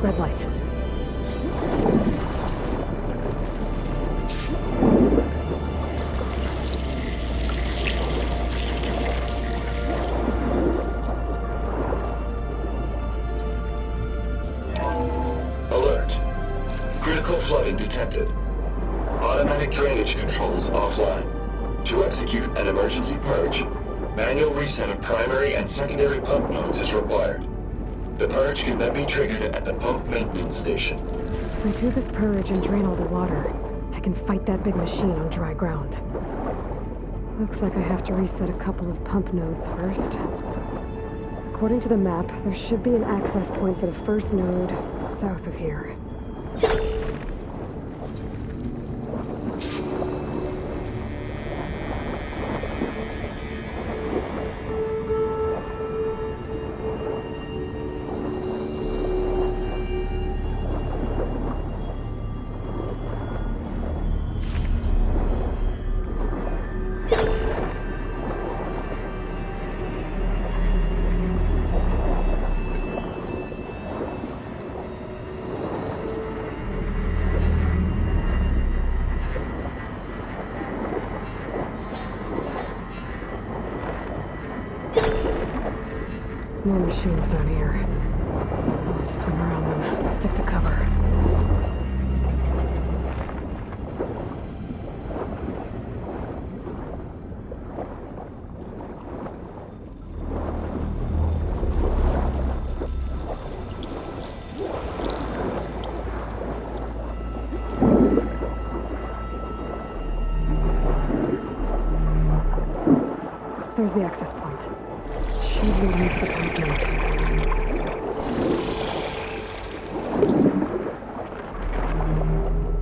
Red light. Alert. Critical flooding detected. Automatic drainage controls offline. To execute an emergency purge, manual reset of primary and secondary pump nodes is required. The purge can then be triggered at the pump maintenance station. If I do this purge and drain all the water, I can fight that big machine on dry ground. Looks like I have to reset a couple of pump nodes first. According to the map, there should be an access point for the first node south of here. More machines down here. I'll have to swing around them. Stick to cover. There's the access point. Should lead me to the pump node.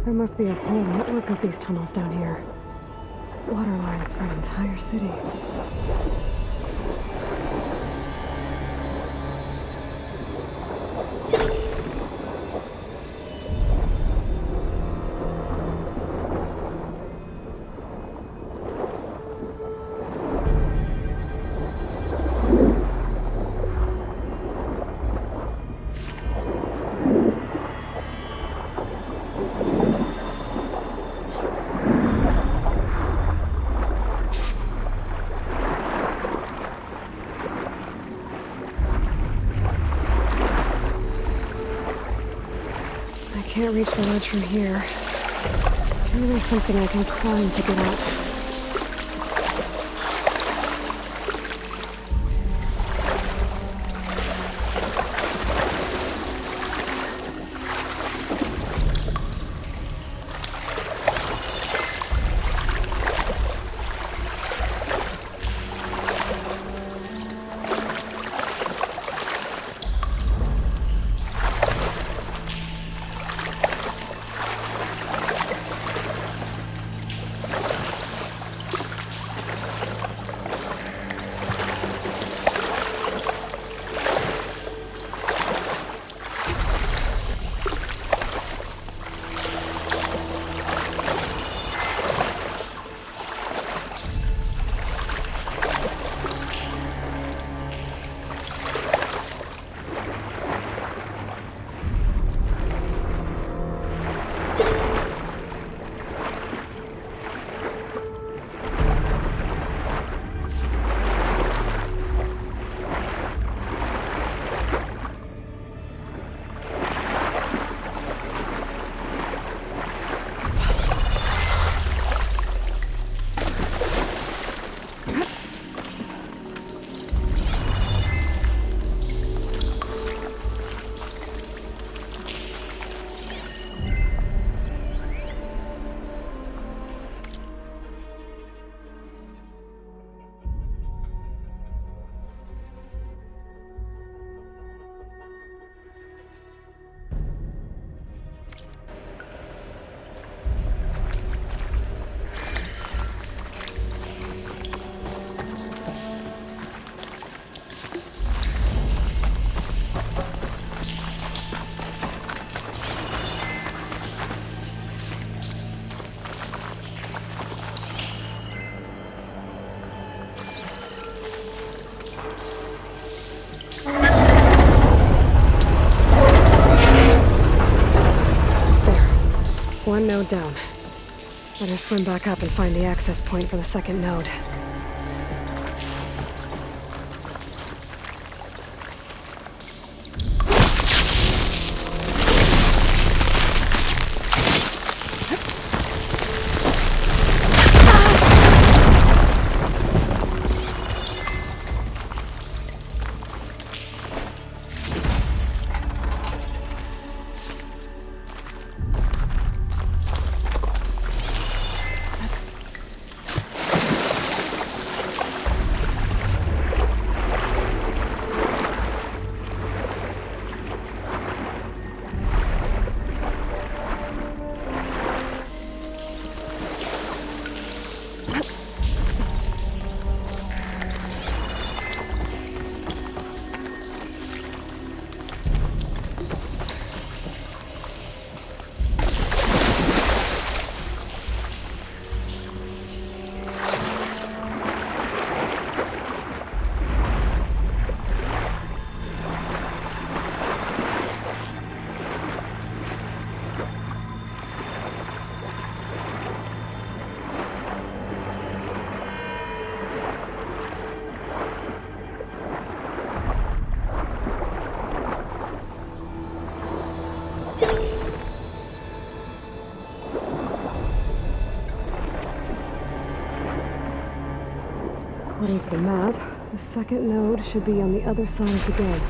There must be a whole network of these tunnels down here. Water lines for an entire city. Can't reach the ledge from here. Maybe there's something I can climb to get out. One node down. Better swim back up and find the access point for the second node. According to the map, the second node should be on the other side of the game.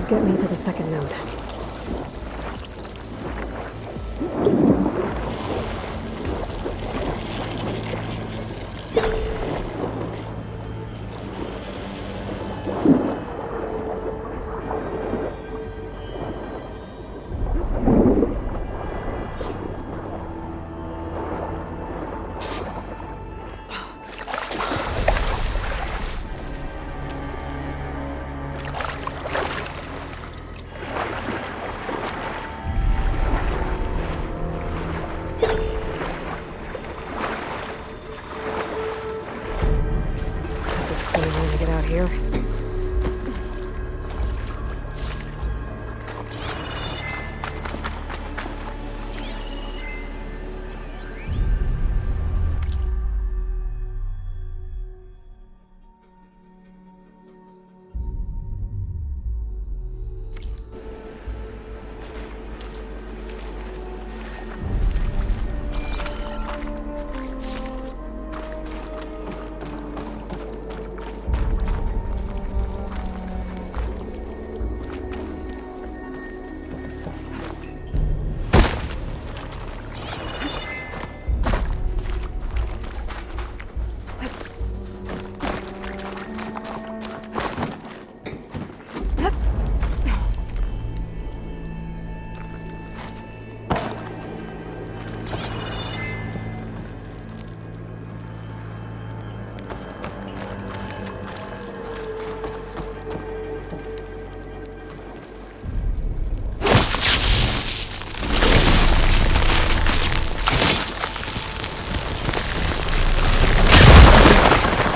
Get me to the second node.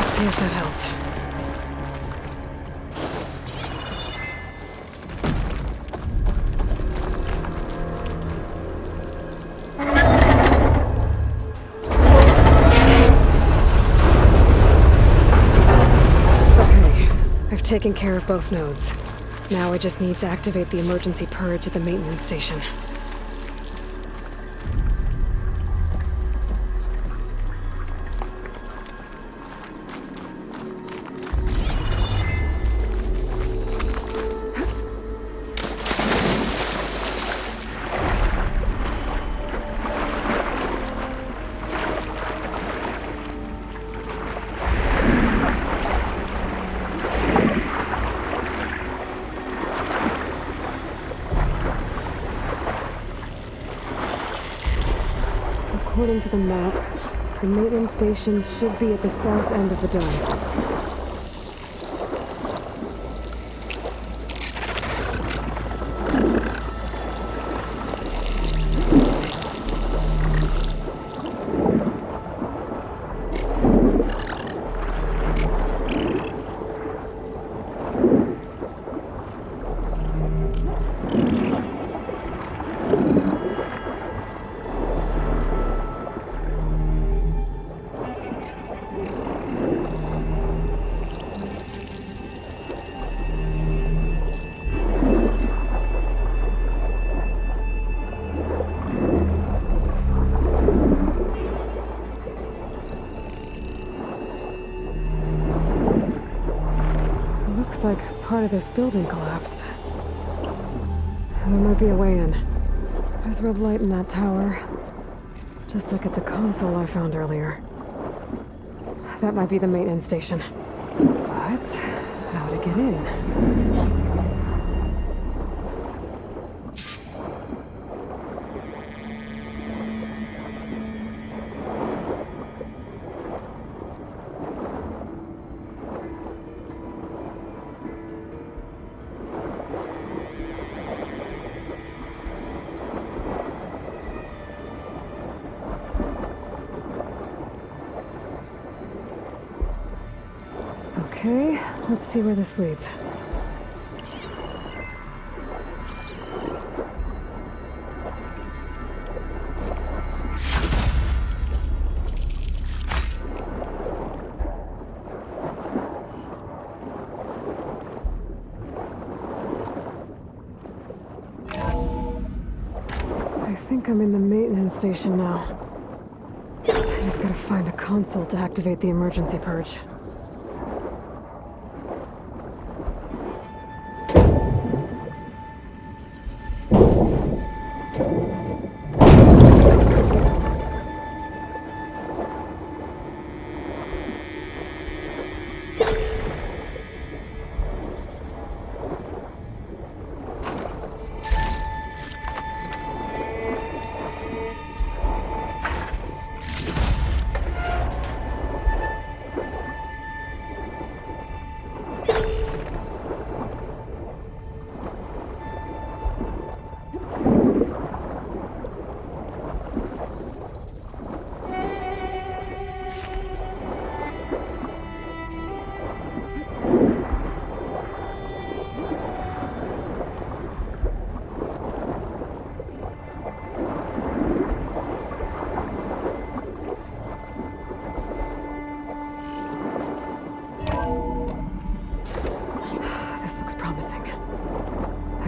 See if that helped. Okay, I've taken care of both nodes. Now I just need to activate the emergency purge at the maintenance station. According to the map, the maintenance stations should be at the south end of the dome. Like part of this building collapsed. There might be a way in. There's red light in that tower. Just like at the console I found earlier. That might be the maintenance station. But how to get in? Okay, let's see where this leads. I think I'm in the maintenance station now. I just gotta find a console to activate the emergency purge.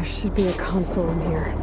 Should be a console in here.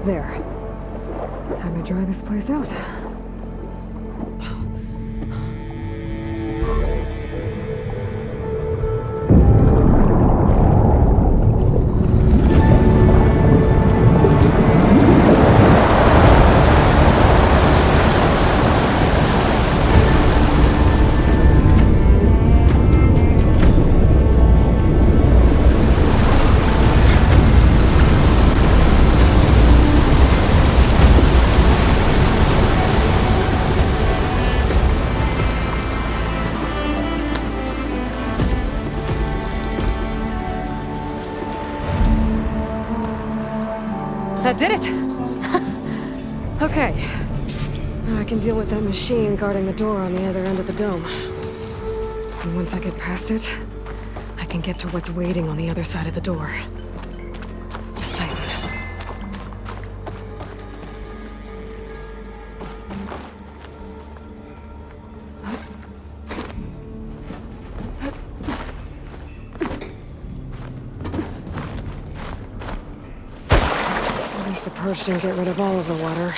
There. Time to dry this place out. did it! Okay. Now I can deal with that machine guarding the door on the other end of the dome. And once I get past it, I can get to what's waiting on the other side of the door. Exciting. At least the purge didn't get rid of all of the water.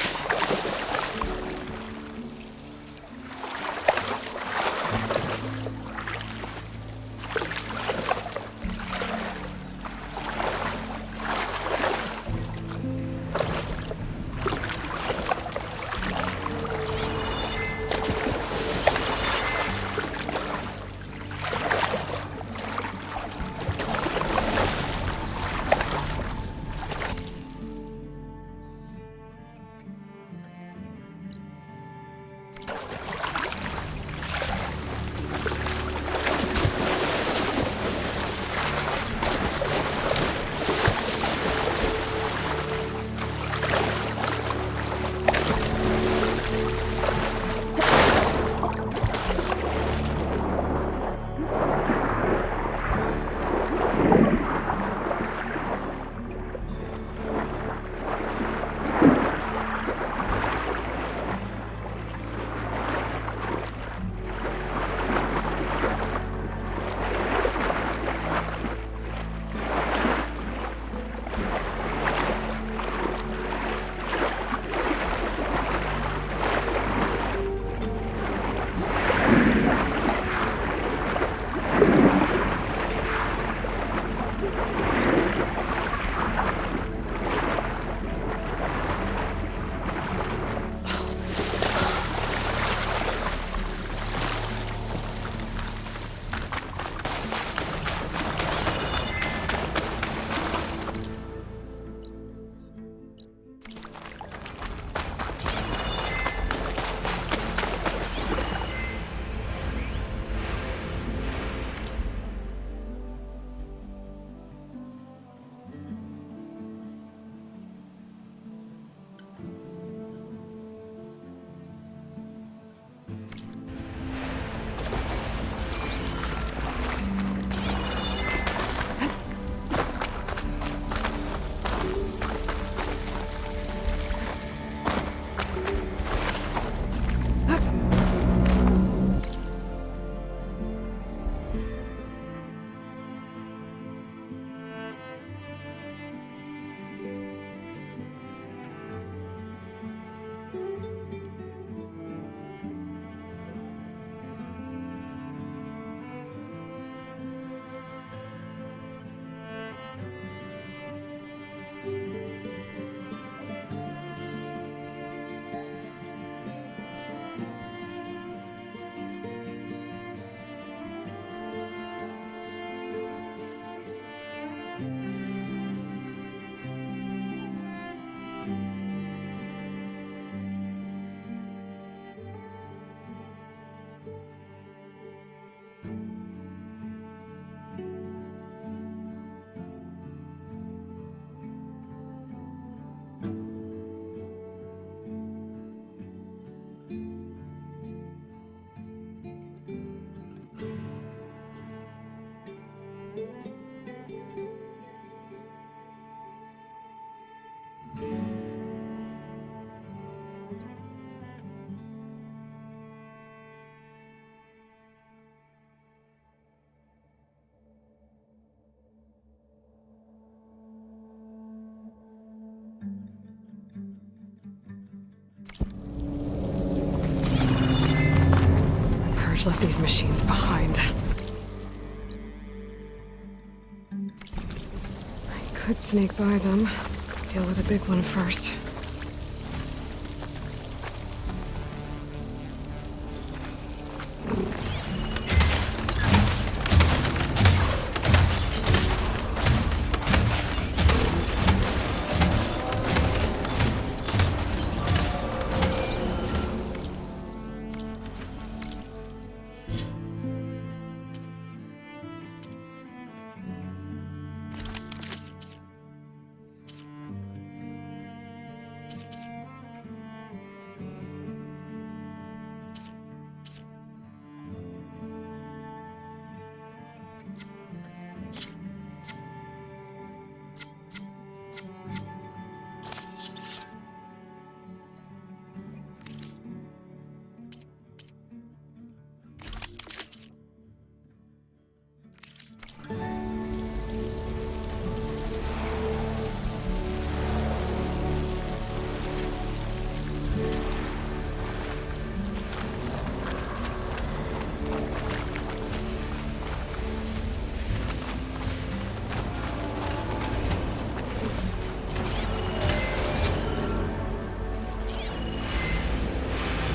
Left these machines behind. I could sneak by them, deal with the big one first.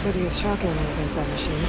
Could use shock ammo against that machine.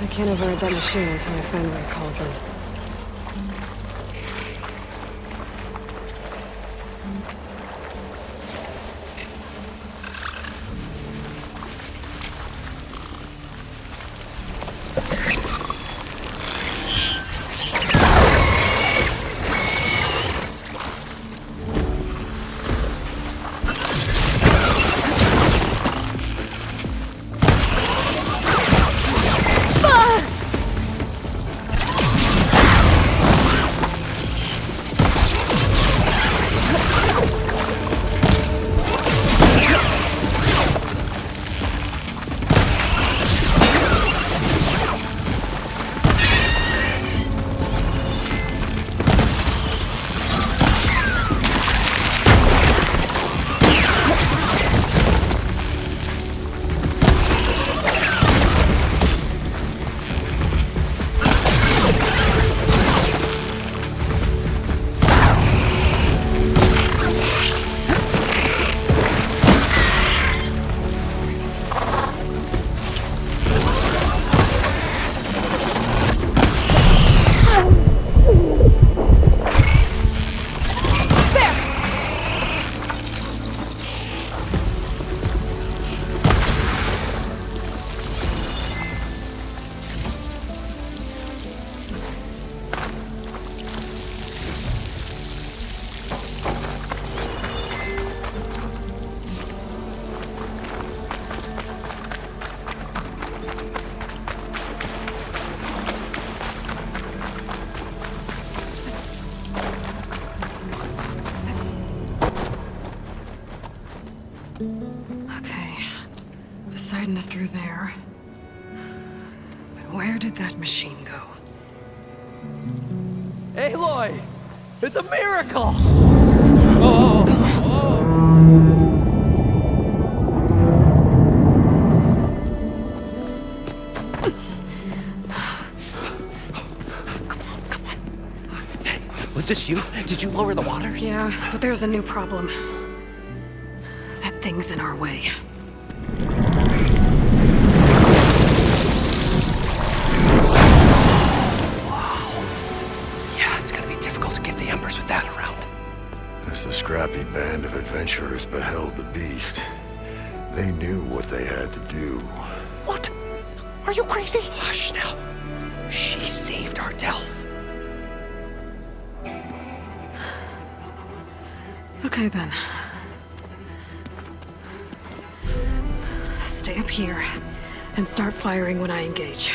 I can't override that machine until I find where I called them. Is through there. But where did that machine go? Aloy! It's a miracle! Oh! Let's this you? Did you lower the waters? Yeah, but there's a new problem. That thing's in our way. Yeah, it's gonna be difficult to get the embers with that around. As the scrappy band of adventurers beheld the beast, they knew what they had to do. What? Are you crazy? Hush now. She saved our Delph. Okay then. Stay up here and start firing when I engage.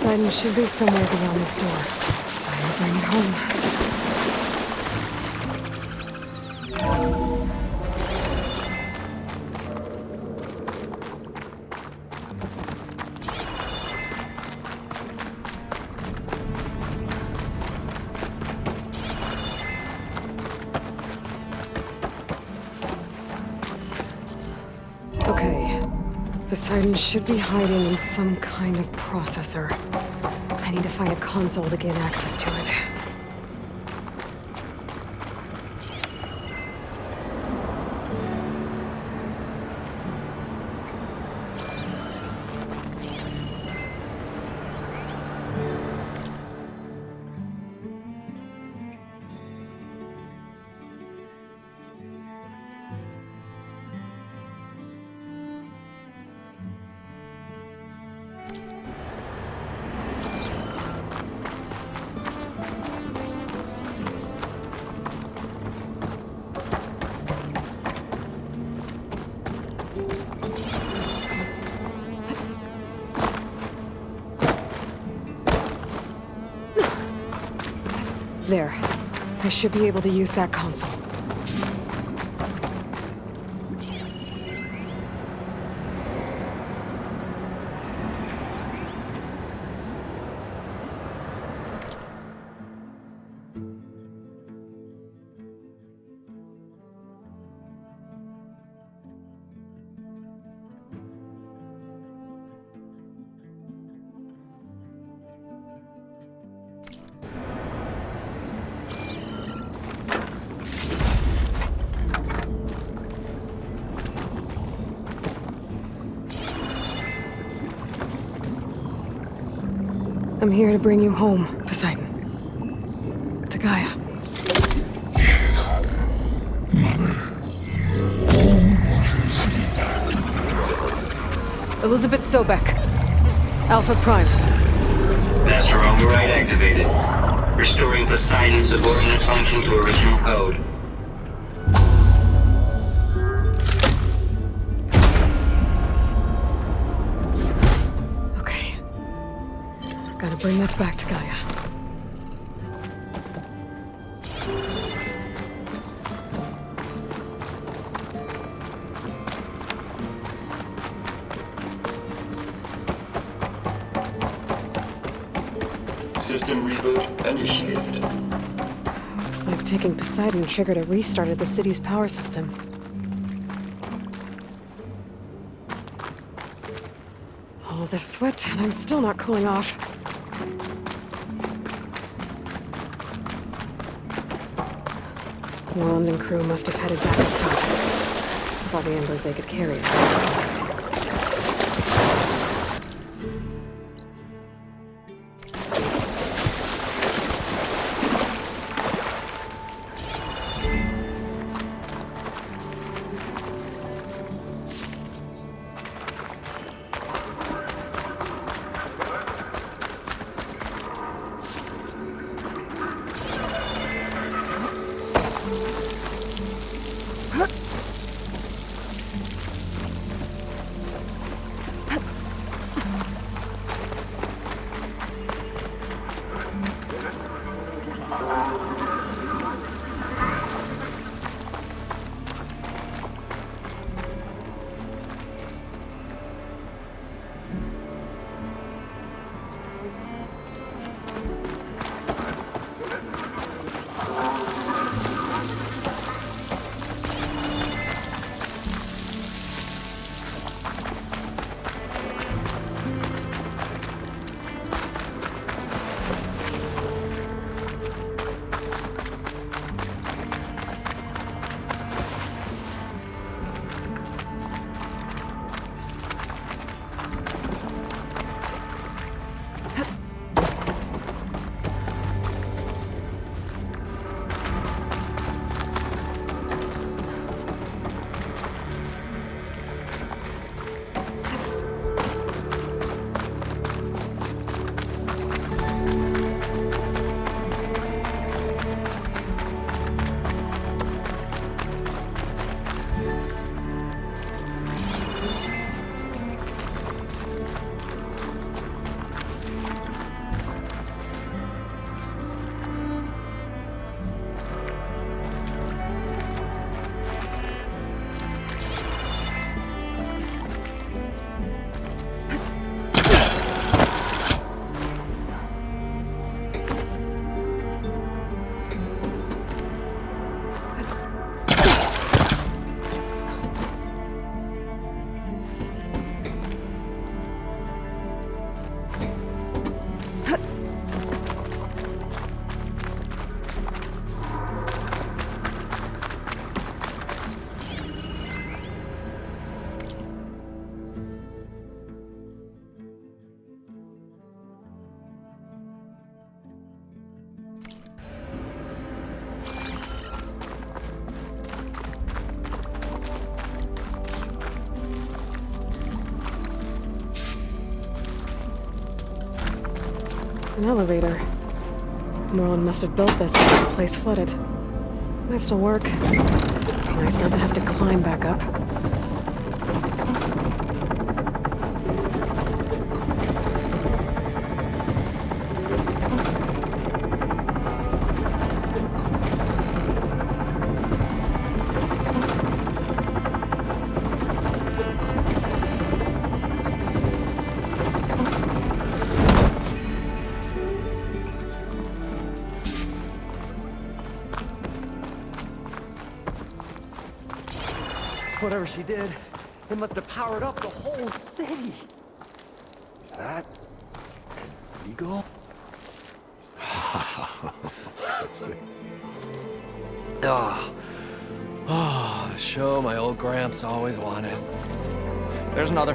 Poseidon should be somewhere beyond this door. Time to bring it home. Okay. Poseidon should be hiding in some kind of processor. I need to find a console to gain access to it. There. I should be able to use that console. I'm here to bring you home, Poseidon. To Gaia. Mother. Elizabeth Sobek. Alpha Prime. Master override activated. Restoring Poseidon's subordinate function to original code. Okay. Gotta bring this back to Gaia. System reboot initiated. Looks like taking Poseidon triggered a restart of the city's power system. All this sweat, and I'm still not cooling off. Warland and crew must have headed back up top. With all the embers they could carry. An elevator. Moreland must have built this before the place flooded. Might still work. Nice not to have to climb back up. Whatever she did, it must have powered up the whole city. Is that an eagle? Oh, the show my old Gramps always wanted. There's another.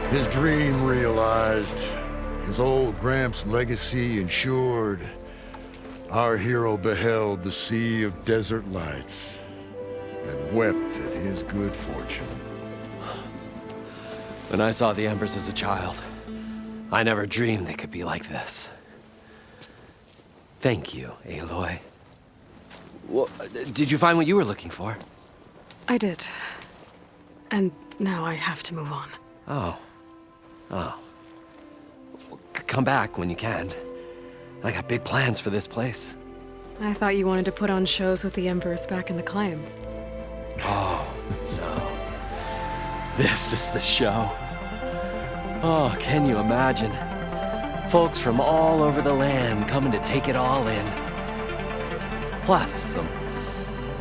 His dream realized. His old Gramps' legacy ensured. Our hero beheld the sea of desert lights and wept at his good fortune. When I saw the Embers as a child, I never dreamed they could be like this. Thank you, Aloy. Well, did you find what you were looking for? I did. And now I have to move on. Oh. Well, come back when you can. I got big plans for this place. I thought you wanted to put on shows with the Embers back in the Claim. Oh, no. This is the show. Oh, can you imagine? Folks from all over the land coming to take it all in. Plus, some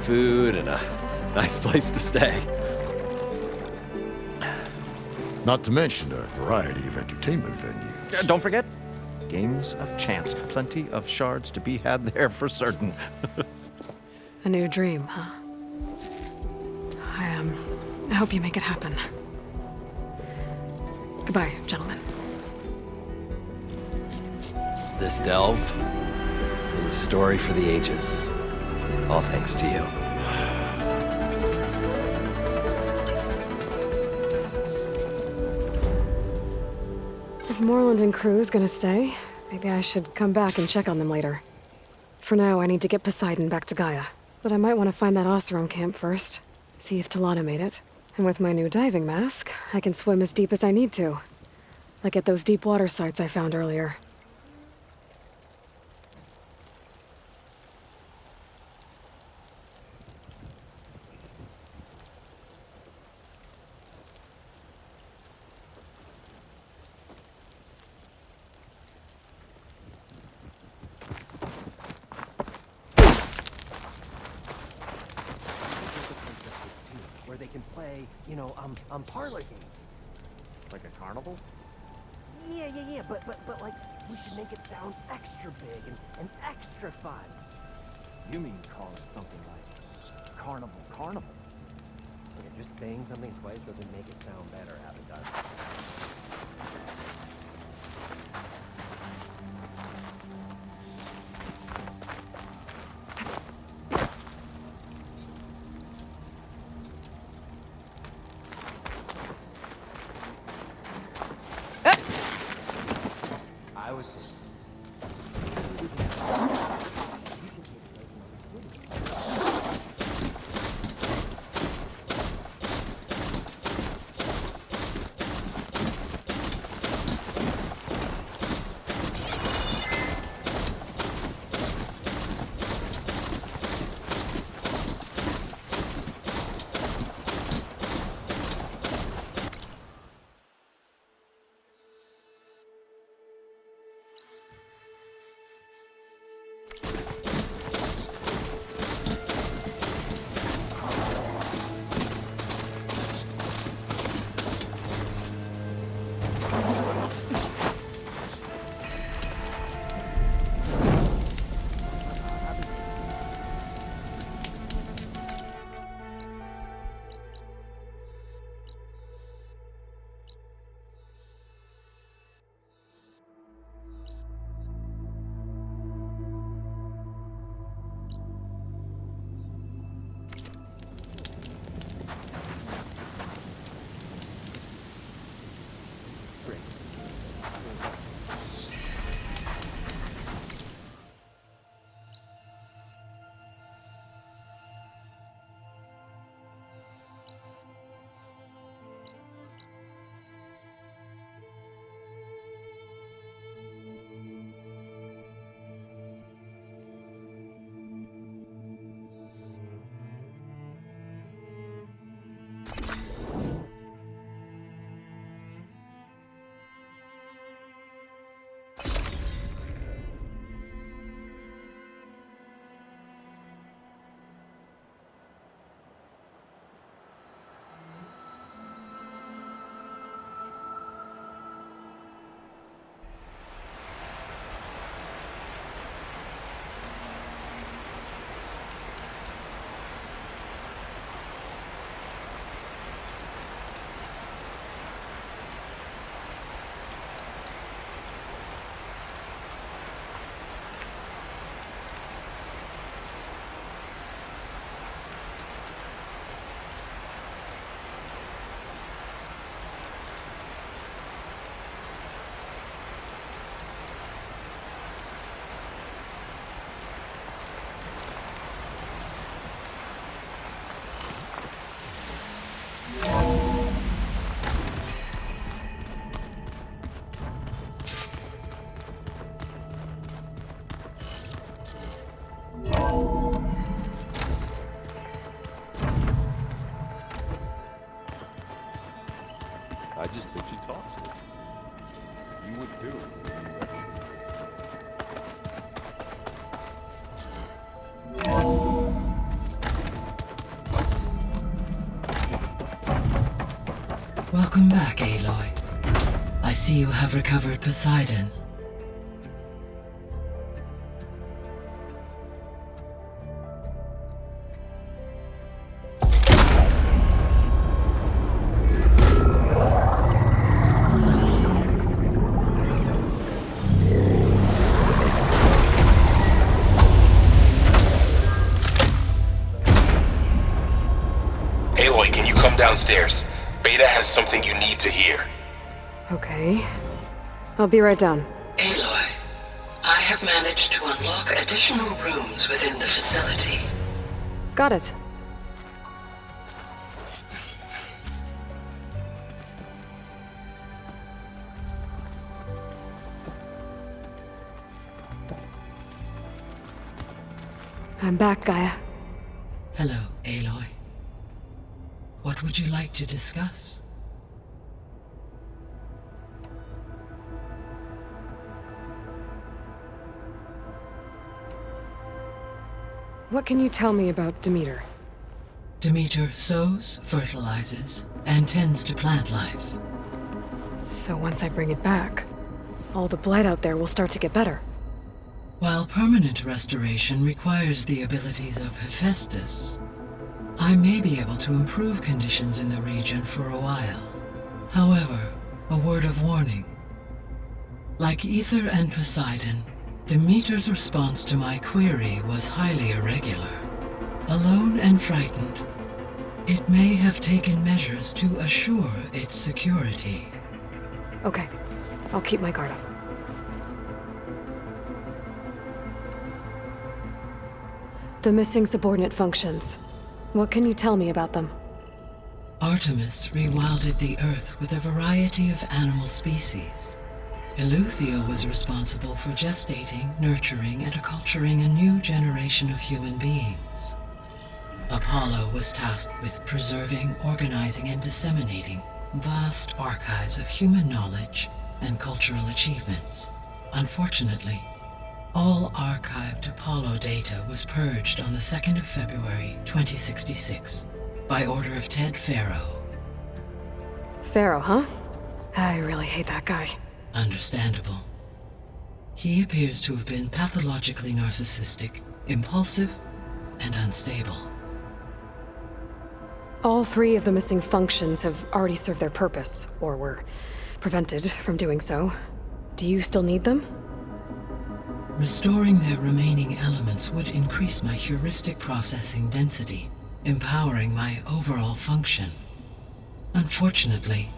food and a nice place to stay. Not to mention a variety of entertainment venues. Don't forget, games of chance. Plenty of shards to be had there for certain. A new dream, huh? I hope you make it happen. Goodbye, gentlemen. This delve is a story for the ages. All thanks to you. If Moreland and crew's gonna stay, maybe I should come back and check on them later. For now, I need to get Poseidon back to GAIA. But I might want to find that Oseram camp first. See if Talanah made it. And with my new diving mask, I can swim as deep as I need to. Like at those deep water sites I found earlier. Where they can play, parlor games. Like a carnival? Yeah, but like, we should make it sound extra big and extra fun. You mean call it something like Carnival? Okay, just saying something twice doesn't make it sound better, Avad does. just think she talks good. You would too. Welcome back, Aloy. I see you have recovered Poseidon. Aloy, can you come downstairs? Beta has something you need to hear. Okay. I'll be right down. Aloy, I have managed to unlock additional rooms within the facility. Got it. I'm back, Gaia. Hello, Aloy. What would you like to discuss? What can you tell me about Demeter? Demeter sows, fertilizes, and tends to plant life. So once I bring it back, all the blight out there will start to get better. While permanent restoration requires the abilities of Hephaestus, I may be able to improve conditions in the region for a while. However, a word of warning. Like Ether and Poseidon, Demeter's response to my query was highly irregular. Alone and frightened, it may have taken measures to assure its security. Okay, I'll keep my guard up. The missing subordinate functions. What can you tell me about them? Artemis rewilded the Earth with a variety of animal species. Eleuthia was responsible for gestating, nurturing, and acculturating a new generation of human beings. Apollo was tasked with preserving, organizing, and disseminating vast archives of human knowledge and cultural achievements. Unfortunately, all archived Apollo data was purged on the 2nd of February, 2066, by order of Ted Farrow. Pharaoh, huh? I really hate that guy. Understandable. He appears to have been pathologically narcissistic, impulsive, and unstable. All 3 of the missing functions have already served their purpose, or were prevented from doing so. Do you still need them? Restoring their remaining elements would increase my heuristic processing density, empowering my overall function. Unfortunately,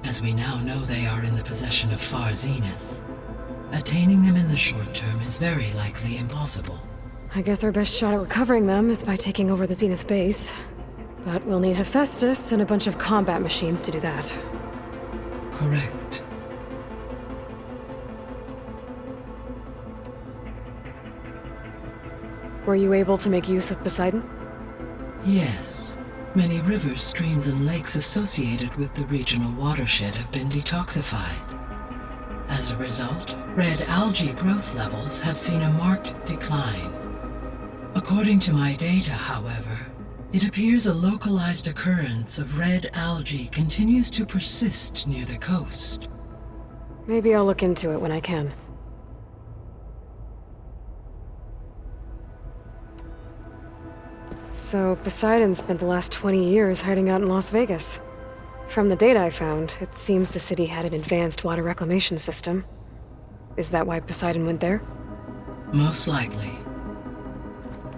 as we now know they are in the possession of Far Zenith, attaining them in the short term is very likely impossible. I guess our best shot at recovering them is by taking over the Zenith base. But we'll need Hephaestus and a bunch of combat machines to do that. Correct. Were you able to make use of Poseidon? Yes. Many rivers, streams, and lakes associated with the regional watershed have been detoxified. As a result, red algae growth levels have seen a marked decline. According to my data, however, it appears a localized occurrence of red algae continues to persist near the coast. Maybe I'll look into it when I can. So, Poseidon spent the last 20 years hiding out in Las Vegas. From the data I found, it seems the city had an advanced water reclamation system. Is that why Poseidon went there? Most likely.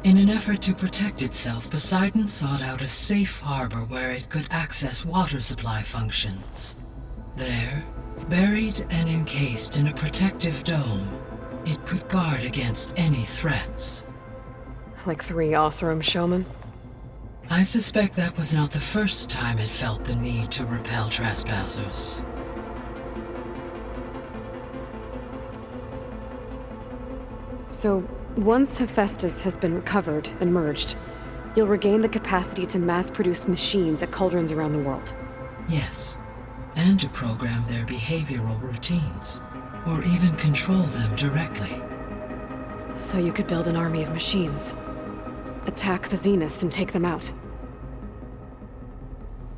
In an effort to protect itself, Poseidon sought out a safe harbor where it could access water supply functions. There, buried and encased in a protective dome, it could guard against any threats. Like 3 Oseram showmen? I suspect that was not the first time it felt the need to repel trespassers. So, once Hephaestus has been recovered and merged, you'll regain the capacity to mass-produce machines at cauldrons around the world. Yes. and to program their behavioral routines, or even control them directly. So you could build an army of machines. Attack the Zeniths and take them out.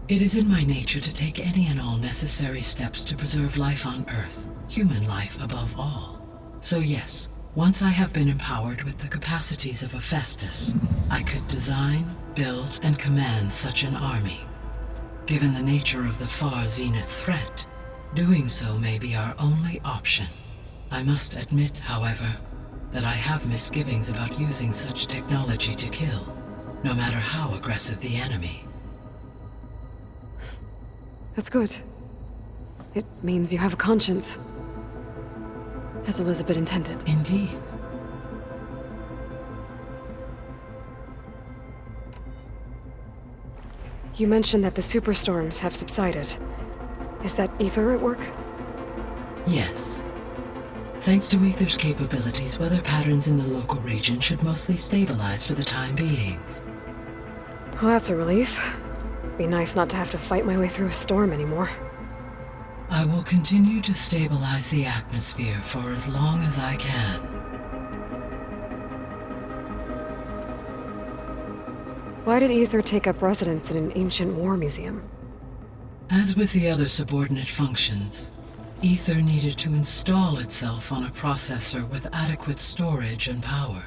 It is in my nature to take any and all necessary steps to preserve life on Earth, human life above all. So yes, once I have been empowered with the capacities of a Hephaestus, I could design, build, and command such an army. Given the nature of the far Zenith threat, doing so may be our only option. I must admit, however, that I have misgivings about using such technology to kill, no matter how aggressive the enemy. That's good. It means you have a conscience. As Elizabeth intended. Indeed. You mentioned that the superstorms have subsided. Is that Ether at work? Yes. Thanks to Ether's capabilities, weather patterns in the local region should mostly stabilize for the time being. Well, that's a relief. Be nice not to have to fight my way through a storm anymore. I will continue to stabilize the atmosphere for as long as I can. Why did Ether take up residence in an ancient war museum? As with the other subordinate functions, Ether needed to install itself on a processor with adequate storage and power.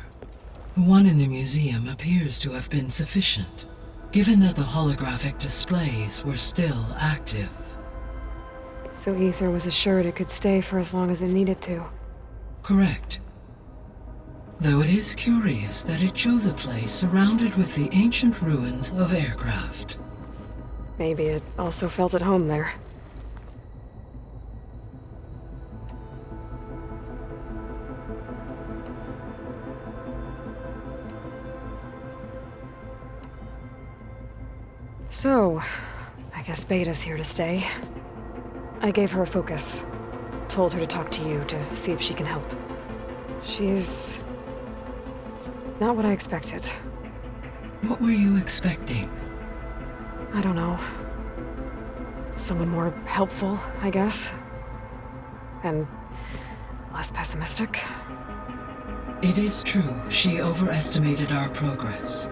The one in the museum appears to have been sufficient, given that the holographic displays were still active. So Ether was assured it could stay for as long as it needed to. Correct. Though it is curious that it chose a place surrounded with the ancient ruins of aircraft. Maybe it also felt at home there. So, I guess Beta's here to stay. I gave her a focus. Told her to talk to you to see if she can help. She's not what I expected. What were you expecting? I don't know. Someone more helpful, I guess. And less pessimistic. It is true, she overestimated our progress.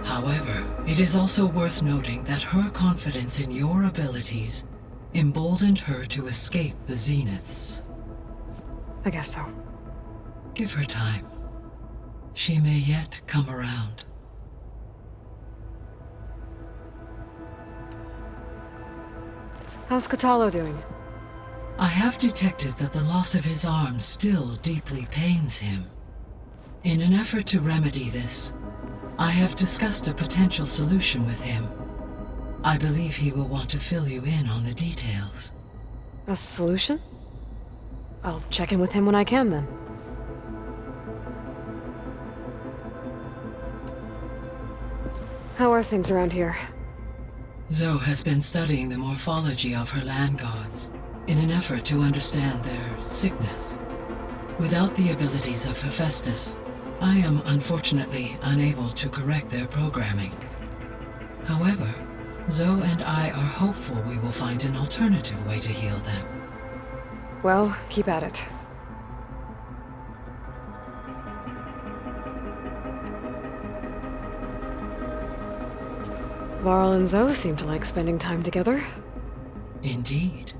However, it is also worth noting that her confidence in your abilities emboldened her to escape the Zeniths. I guess so. Give her time. She may yet come around. How's Kotallo doing? I have detected that the loss of his arm still deeply pains him. In an effort to remedy this, I have discussed a potential solution with him. I believe he will want to fill you in on the details. A solution? I'll check in with him when I can, then. How are things around here? Zoe has been studying the morphology of her land gods in an effort to understand their sickness. Without the abilities of Hephaestus, I am unfortunately unable to correct their programming. However, Zoe and I are hopeful we will find an alternative way to heal them. Well, keep at it. Varl and Zoe seem to like spending time together. Indeed.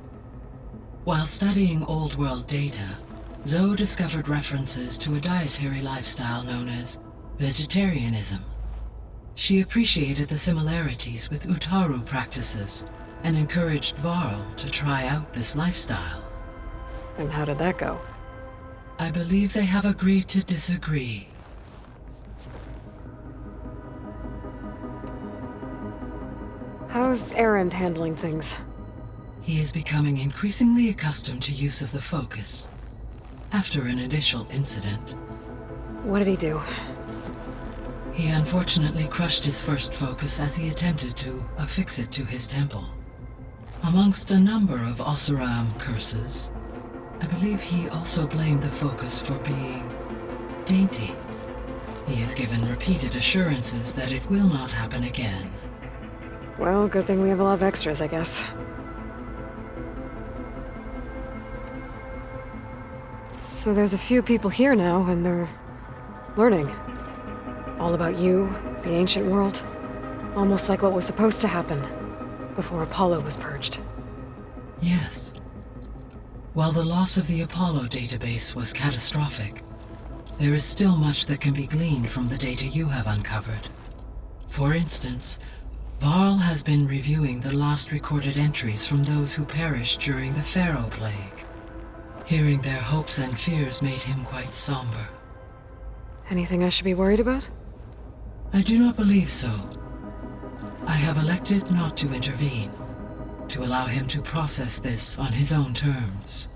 While studying Old World data, Zoe discovered references to a dietary lifestyle known as vegetarianism. She appreciated the similarities with Utaru practices and encouraged Varl to try out this lifestyle. And how did that go? I believe they have agreed to disagree. How's Erend handling things? He is becoming increasingly accustomed to use of the focus, after an initial incident. What did he do? He unfortunately crushed his first focus as he attempted to affix it to his temple. Amongst a number of Oseram curses, I believe he also blamed the focus for being dainty. He has given repeated assurances that it will not happen again. Well, good thing we have a lot of extras, I guess. So there's a few people here now, and they're learning. All about you, the ancient world. Almost like what was supposed to happen before Apollo was purged. Yes. While the loss of the Apollo database was catastrophic, there is still much that can be gleaned from the data you have uncovered. For instance, Varl has been reviewing the last recorded entries from those who perished during the Pharaoh Plague. Hearing their hopes and fears made him quite somber. Anything I should be worried about? I do not believe so. I have elected not to intervene, to allow him to process this on his own terms.